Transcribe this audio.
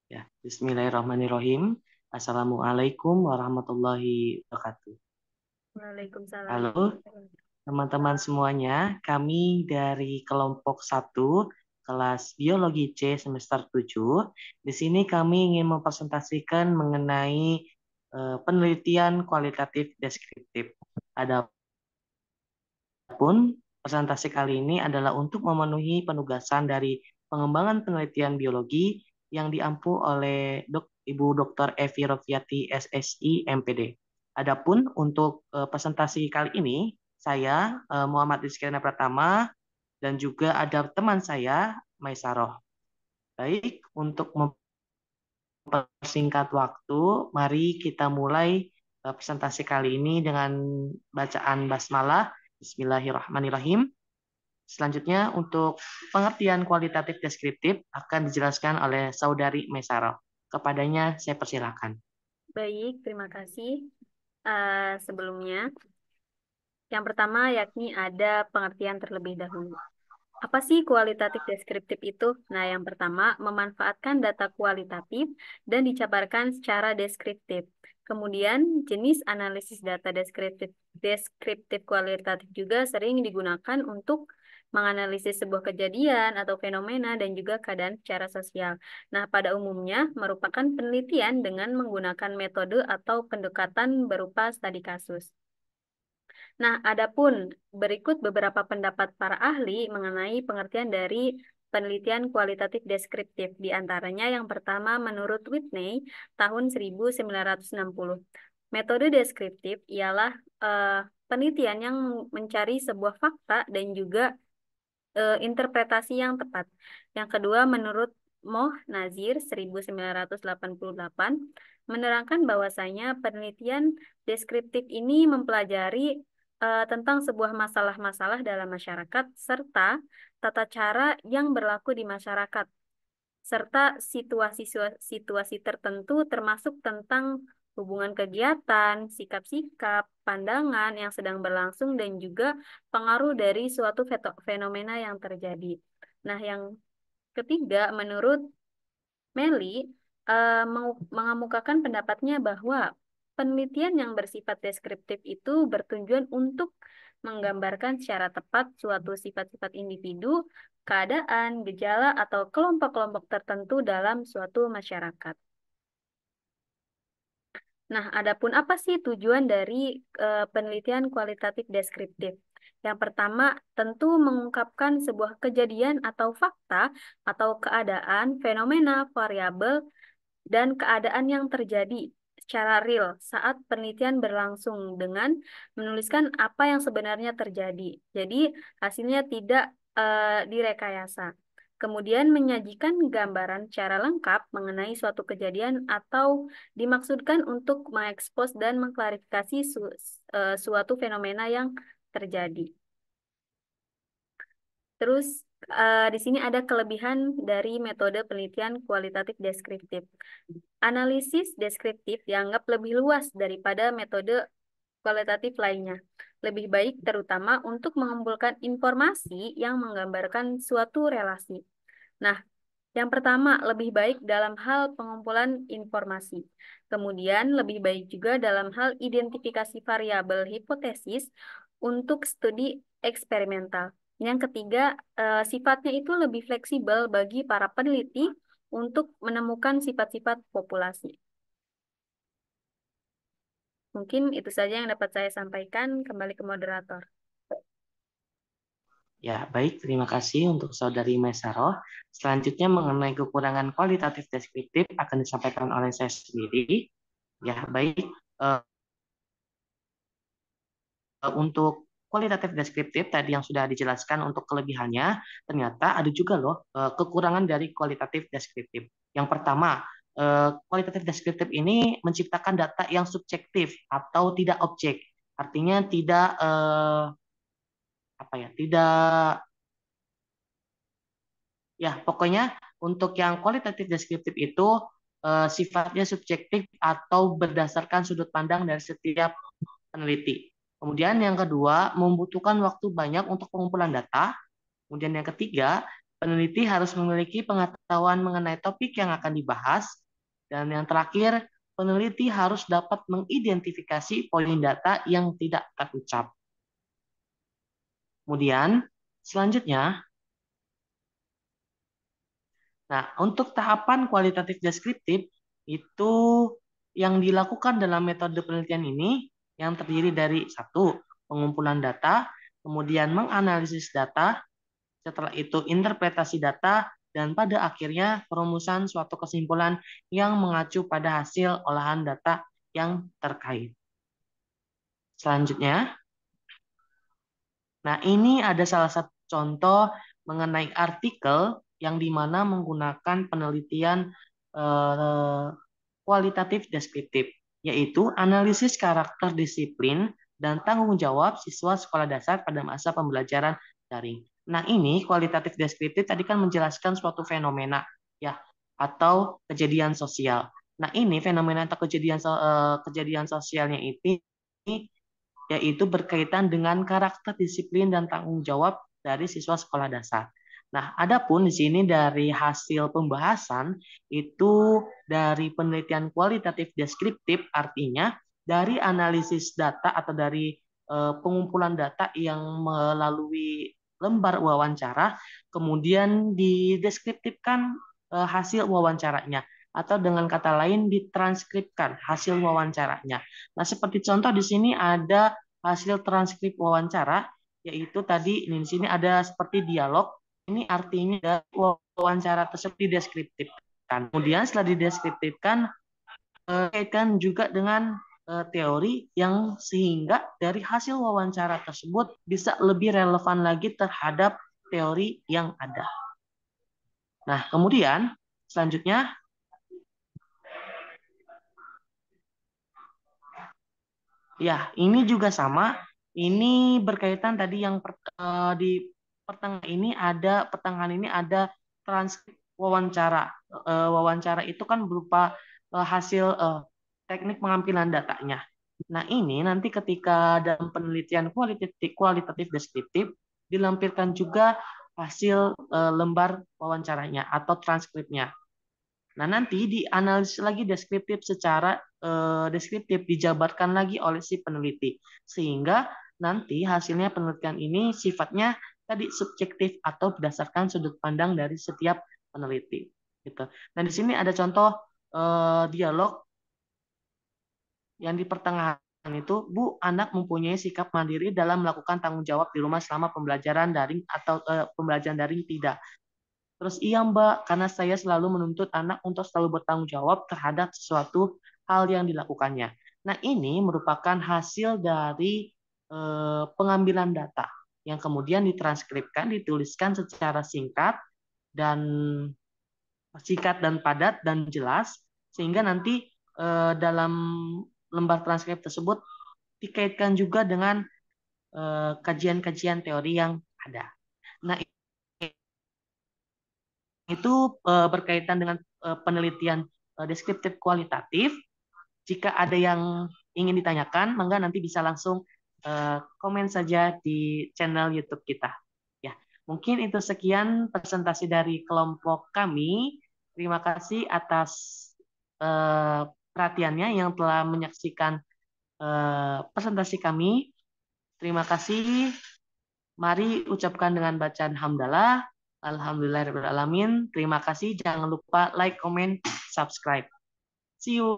Ya, Bismillahirrahmanirrahim. Assalamualaikum warahmatullahi wabarakatuh. Waalaikumsalam. Halo, teman-teman semuanya. Kami dari kelompok 1 kelas Biologi C semester 7. Di sini kami ingin mempresentasikan mengenai penelitian kualitatif deskriptif. Adapun presentasi kali ini adalah untuk memenuhi penugasan dari pengembangan penelitian biologi yang diampu oleh Ibu Dr. Evi Rofiati SSI MPD. Adapun untuk presentasi kali ini, saya Muhammad Rizkyana Pratama dan juga ada teman saya Maisaroh. Baik, untuk mempersingkat waktu, mari kita mulai presentasi kali ini dengan bacaan basmalah. Bismillahirrahmanirrahim. Selanjutnya, untuk pengertian kualitatif deskriptif akan dijelaskan oleh Saudari Mesaro. Kepadanya saya persilakan. Baik, terima kasih. Sebelumnya, yang pertama yakni ada pengertian terlebih dahulu. Apa sih kualitatif deskriptif itu? Nah, yang pertama, memanfaatkan data kualitatif dan dijabarkan secara deskriptif. Kemudian, jenis analisis data deskriptif kualitatif juga sering digunakan untuk menganalisis sebuah kejadian atau fenomena dan juga keadaan secara sosial. Nah, pada umumnya merupakan penelitian dengan menggunakan metode atau pendekatan berupa studi kasus. Nah, adapun berikut beberapa pendapat para ahli mengenai pengertian dari penelitian kualitatif deskriptif. Di antaranya yang pertama menurut Whitney tahun 1960. Metode deskriptif ialah penelitian yang mencari sebuah fakta dan juga interpretasi yang tepat. Yang kedua menurut Moh Nazir 1988 menerangkan bahwasanya penelitian deskriptif ini mempelajari tentang sebuah masalah-masalah dalam masyarakat serta tata cara yang berlaku di masyarakat serta situasi tertentu termasuk tentang hubungan kegiatan, sikap-sikap, pandangan yang sedang berlangsung dan juga pengaruh dari suatu fenomena yang terjadi. Nah, yang ketiga, menurut Meli mengemukakan pendapatnya bahwa penelitian yang bersifat deskriptif itu bertujuan untuk menggambarkan secara tepat suatu sifat-sifat individu, keadaan, gejala, atau kelompok-kelompok tertentu dalam suatu masyarakat. Nah, adapun apa sih tujuan dari penelitian kualitatif deskriptif? Yang pertama, tentu mengungkapkan sebuah kejadian atau fakta atau keadaan, fenomena, variabel, dan keadaan yang terjadi secara real saat penelitian berlangsung dengan menuliskan apa yang sebenarnya terjadi. Jadi, hasilnya tidak direkayasa. Kemudian menyajikan gambaran secara lengkap mengenai suatu kejadian atau dimaksudkan untuk mengekspos dan mengklarifikasi suatu fenomena yang terjadi. Terus di sini ada kelebihan dari metode penelitian kualitatif deskriptif. Analisis deskriptif dianggap lebih luas daripada metode kualitatif lainnya. Lebih baik terutama untuk mengumpulkan informasi yang menggambarkan suatu relasi. Nah, yang pertama, lebih baik dalam hal pengumpulan informasi. Kemudian, lebih baik juga dalam hal identifikasi variabel hipotesis untuk studi eksperimental. Yang ketiga, sifatnya itu lebih fleksibel bagi para peneliti untuk menemukan sifat-sifat populasi. Mungkin itu saja yang dapat saya sampaikan. Kembali ke moderator. Ya, baik. Terima kasih untuk Saudari Maisaroh. Selanjutnya mengenai kekurangan kualitatif deskriptif akan disampaikan oleh saya sendiri. Ya, baik. Eh, untuk kualitatif deskriptif tadi yang sudah dijelaskan untuk kelebihannya, ternyata ada juga loh kekurangan dari kualitatif deskriptif. Yang pertama, kualitatif deskriptif ini menciptakan data yang subjektif atau tidak objek. Artinya tidak apa ya, tidak ya pokoknya untuk yang kualitatif deskriptif itu sifatnya subjektif atau berdasarkan sudut pandang dari setiap peneliti. Kemudian yang kedua, membutuhkan waktu banyak untuk pengumpulan data. Kemudian yang ketiga, Peneliti harus memiliki pengetahuan mengenai topik yang akan dibahas. Dan yang terakhir, peneliti harus dapat mengidentifikasi poin data yang tidak terucap. Kemudian, selanjutnya, nah, untuk tahapan kualitatif deskriptif itu yang dilakukan dalam metode penelitian ini yang terdiri dari satu, pengumpulan data, kemudian menganalisis data, setelah itu interpretasi data, dan pada akhirnya perumusan suatu kesimpulan yang mengacu pada hasil olahan data yang terkait. Selanjutnya, nah ini ada salah satu contoh mengenai artikel yang dimana menggunakan penelitian eh, kualitatif deskriptif, yaitu analisis karakter disiplin dan tanggung jawab siswa sekolah dasar pada masa pembelajaran daring. Nah, ini kualitatif deskriptif tadi kan menjelaskan suatu fenomena ya atau kejadian sosial. Nah, ini fenomena atau kejadian sosialnya itu yaitu berkaitan dengan karakter disiplin dan tanggung jawab dari siswa sekolah dasar. Nah, adapun di sini dari hasil pembahasan itu dari penelitian kualitatif deskriptif artinya dari analisis data atau dari pengumpulan data yang melalui lembar wawancara kemudian dideskriptifkan hasil wawancaranya atau dengan kata lain ditranskripkan hasil wawancaranya. Nah, seperti contoh di sini ada hasil transkrip wawancara, yaitu tadi di sini ada seperti dialog. Ini artinya dari wawancara tersebut dideskriptifkan. Kemudian setelah dideskriptifkan, kaitkan juga dengan teori yang sehingga dari hasil wawancara tersebut bisa lebih relevan lagi terhadap teori yang ada. Nah, kemudian selanjutnya ya, ini juga sama. Ini berkaitan tadi yang di pertengahan ini ada transkrip wawancara. Wawancara itu kan berupa hasil teknik pengambilan datanya. Nah, ini nanti ketika dalam penelitian kualitatif deskriptif dilampirkan juga hasil lembar wawancaranya atau transkripnya. Nah, nanti dianalisis lagi deskriptif secara deskriptif dijabarkan lagi oleh si peneliti. Sehingga nanti hasilnya penelitian ini sifatnya tadi subjektif atau berdasarkan sudut pandang dari setiap peneliti. Gitu. Dan di sini ada contoh dialog yang di pertengahan itu, Bu, anak mempunyai sikap mandiri dalam melakukan tanggung jawab di rumah selama pembelajaran daring atau pembelajaran daring tidak. Terus iya Mbak, karena saya selalu menuntut anak untuk selalu bertanggung jawab terhadap sesuatu hal yang dilakukannya. Nah ini merupakan hasil dari pengambilan data yang kemudian ditranskripkan, dituliskan secara singkat dan padat dan jelas, sehingga nanti dalam lembar transkrip tersebut dikaitkan juga dengan kajian-kajian teori yang ada. Nah itu berkaitan dengan penelitian deskriptif kualitatif. Jika ada yang ingin ditanyakan, maka nanti bisa langsung komen saja di channel YouTube kita. Ya, mungkin itu sekian presentasi dari kelompok kami. Terima kasih atas perhatiannya yang telah menyaksikan presentasi kami. Terima kasih. Mari ucapkan dengan bacaan hamdalah. Alhamdulillahirrahmanirrahim. Terima kasih. Jangan lupa like, comment, subscribe. See you.